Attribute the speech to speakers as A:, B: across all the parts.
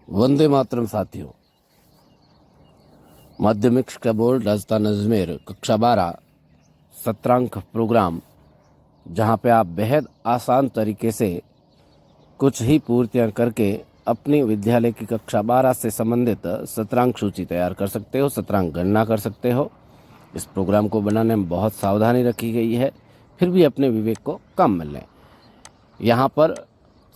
A: वंदे मातरम साथियों। माध्यमिक शिक्षा बोर्ड राजस्थान अजमेर कक्षा 12 सत्रांक प्रोग्राम, जहां पे आप बेहद आसान तरीके से कुछ ही पूर्तियां करके अपनी विद्यालय की कक्षा 12 से संबंधित सत्रांक सूची तैयार कर सकते हो, सत्रांक गणना कर सकते हो। इस प्रोग्राम को बनाने में बहुत सावधानी रखी गई है, फिर भी अपने विवेक को कम मिल लें। यहाँ पर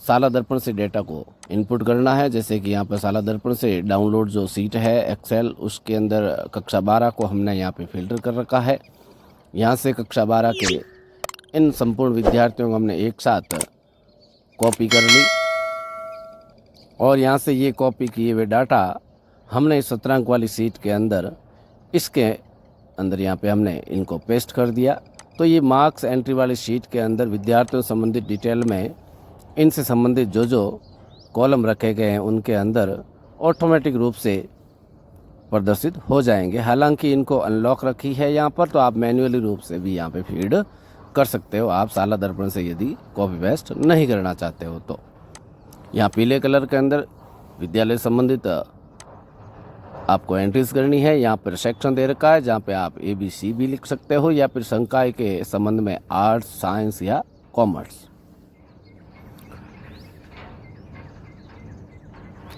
A: साला दर्पण से डेटा को इनपुट करना है। जैसे कि यहाँ पर साला दर्पण से डाउनलोड जो सीट है एक्सेल, उसके अंदर कक्षा 12 को हमने यहाँ पे फिल्टर कर रखा है। यहाँ से कक्षा 12 के इन संपूर्ण विद्यार्थियों को हमने एक साथ कॉपी कर ली और यहाँ से ये कॉपी किए हुए डाटा हमने इस सत्रांक वाली सीट के अंदर, इसके अंदर यहाँ पे हमने इनको पेस्ट कर दिया। तो ये मार्क्स एंट्री वाली शीट के अंदर विद्यार्थियों से संबंधित डिटेल में इनसे संबंधित जो जो कॉलम रखे गए हैं उनके अंदर ऑटोमेटिक रूप से प्रदर्शित हो जाएंगे। हालांकि इनको अनलॉक रखी है यहाँ पर, तो आप मैन्युअली रूप से भी यहाँ पे फीड कर सकते हो, आप साला दर्पण से यदि कॉपी पेस्ट नहीं करना चाहते हो तो। यहाँ पीले कलर के अंदर विद्यालय संबंधित आपको एंट्रीज करनी है। यहाँ पर सेक्शन दे रखा है जहाँ पे आप ABC भी लिख सकते हो, या फिर संकाय के संबंध में आर्ट्स, साइंस या कॉमर्स।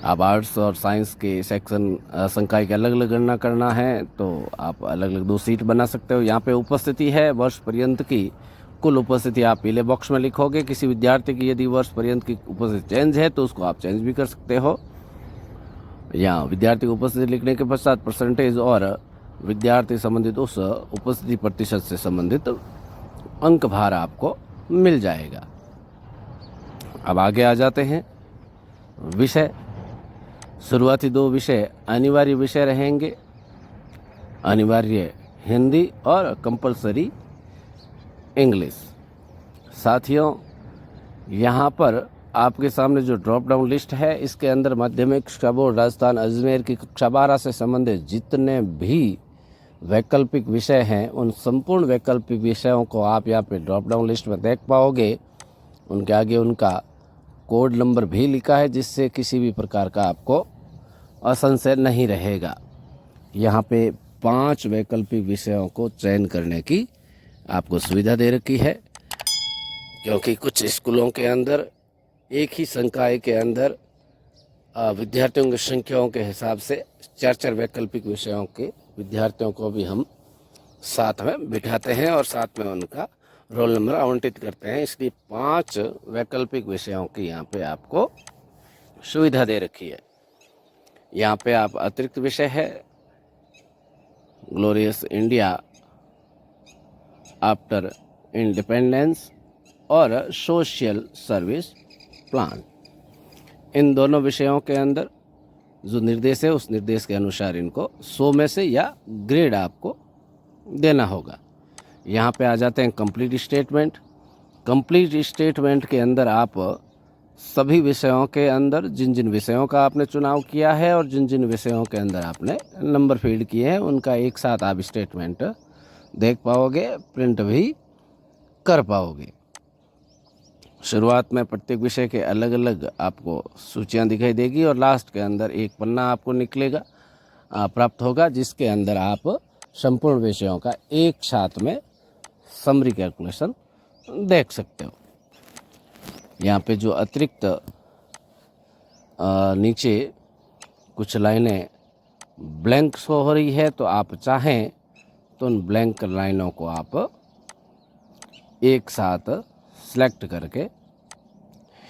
A: आप आर्ट्स और साइंस के सेक्शन संकाय के अलग अलग गणना करना है तो आप अलग अलग 2 सीट बना सकते हो। यहाँ पे उपस्थिति है, वर्ष पर्यंत की कुल उपस्थिति आप पीले बॉक्स में लिखोगे। किसी विद्यार्थी की यदि वर्ष पर्यंत की उपस्थिति चेंज है तो उसको आप चेंज भी कर सकते हो। यहाँ विद्यार्थी की उपस्थिति लिखने के पश्चात परसेंटेज और विद्यार्थी संबंधित उस उपस्थिति प्रतिशत से संबंधित अंक भार आपको मिल जाएगा। अब आगे आ जाते हैं। विषय, शुरुआती 2 विषय अनिवार्य विषय रहेंगे, अनिवार्य हिंदी और कंपलसरी इंग्लिश। साथियों, यहाँ पर आपके सामने जो ड्रॉप डाउन लिस्ट है, इसके अंदर माध्यमिक शिक्षा बोर्ड राजस्थान अजमेर की कक्षा 12 से संबंधित जितने भी वैकल्पिक विषय हैं, उन संपूर्ण वैकल्पिक विषयों को आप यहाँ पे ड्रॉप डाउन लिस्ट में देख पाओगे। उनके आगे उनका कोड नंबर भी लिखा है, जिससे किसी भी प्रकार का आपको असंशय नहीं रहेगा। यहाँ पे 5 वैकल्पिक विषयों को चयन करने की आपको सुविधा दे रखी है, क्योंकि कुछ स्कूलों के अंदर एक ही संकाय के अंदर विद्यार्थियों की संख्याओं के हिसाब से 4-4 वैकल्पिक विषयों के विद्यार्थियों को भी हम साथ में बिठाते हैं और साथ में उनका रोल नंबर आवंटित करते हैं। इसलिए 5 वैकल्पिक विषयों की यहाँ पे आपको सुविधा दे रखी है। यहाँ पे आप अतिरिक्त विषय है ग्लोरियस इंडिया आफ्टर इंडिपेंडेंस और सोशल सर्विस प्लान। इन दोनों विषयों के अंदर जो निर्देश है उस निर्देश के अनुसार इनको 100 में से या ग्रेड आपको देना होगा। यहाँ पे आ जाते हैं कंप्लीट स्टेटमेंट। कंप्लीट स्टेटमेंट के अंदर आप सभी विषयों के अंदर जिन जिन विषयों का आपने चुनाव किया है और जिन जिन विषयों के अंदर आपने नंबर फीड किए हैं उनका एक साथ आप स्टेटमेंट देख पाओगे, प्रिंट भी कर पाओगे। शुरुआत में प्रत्येक विषय के अलग अलग आपको सूचियां दिखाई देगी और लास्ट के अंदर एक पन्ना आपको निकलेगा, प्राप्त होगा, जिसके अंदर आप संपूर्ण विषयों का एक साथ में समरी कैलकुलेशन देख सकते हो। यहाँ पे जो अतिरिक्त नीचे कुछ लाइनें ब्लैंक शो हो रही है, तो आप चाहें तो उन ब्लैंक लाइनों को आप एक साथ सेलेक्ट करके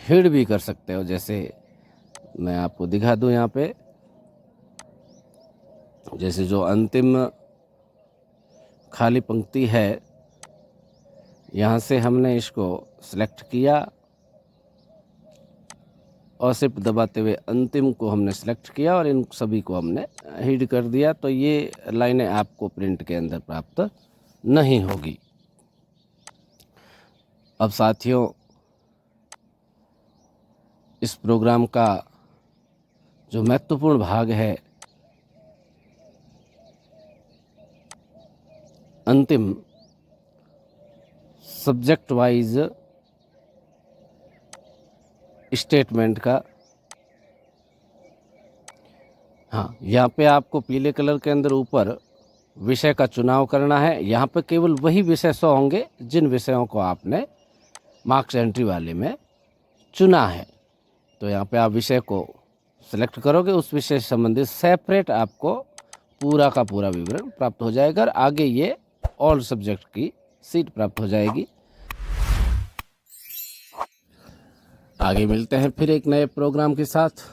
A: हिड भी कर सकते हो। जैसे मैं आपको दिखा दूं, यहाँ पे जैसे जो अंतिम खाली पंक्ति है, यहाँ से हमने इसको सेलेक्ट किया और सिर्फ दबाते हुए अंतिम को हमने सेलेक्ट किया और इन सभी को हमने हिड कर दिया, तो ये लाइनें आपको प्रिंट के अंदर प्राप्त नहीं होगी। अब साथियों, इस प्रोग्राम का जो महत्वपूर्ण भाग है, अंतिम सब्जेक्ट वाइज स्टेटमेंट का हाँ, यहाँ पे आपको पीले कलर के अंदर ऊपर विषय का चुनाव करना है। यहाँ पे केवल वही विषय शो होंगे जिन विषयों को आपने मार्क्स एंट्री वाले में चुना है। तो यहाँ पे आप विषय को सिलेक्ट करोगे, उस विषय से संबंधित सेपरेट आपको पूरा का पूरा विवरण प्राप्त हो जाएगा और आगे ये ऑल सब्जेक्ट की सीट प्राप्त हो जाएगी। आगे मिलते हैं फिर एक नए प्रोग्राम के साथ।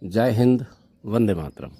A: जय हिंद, वंदे मातरम।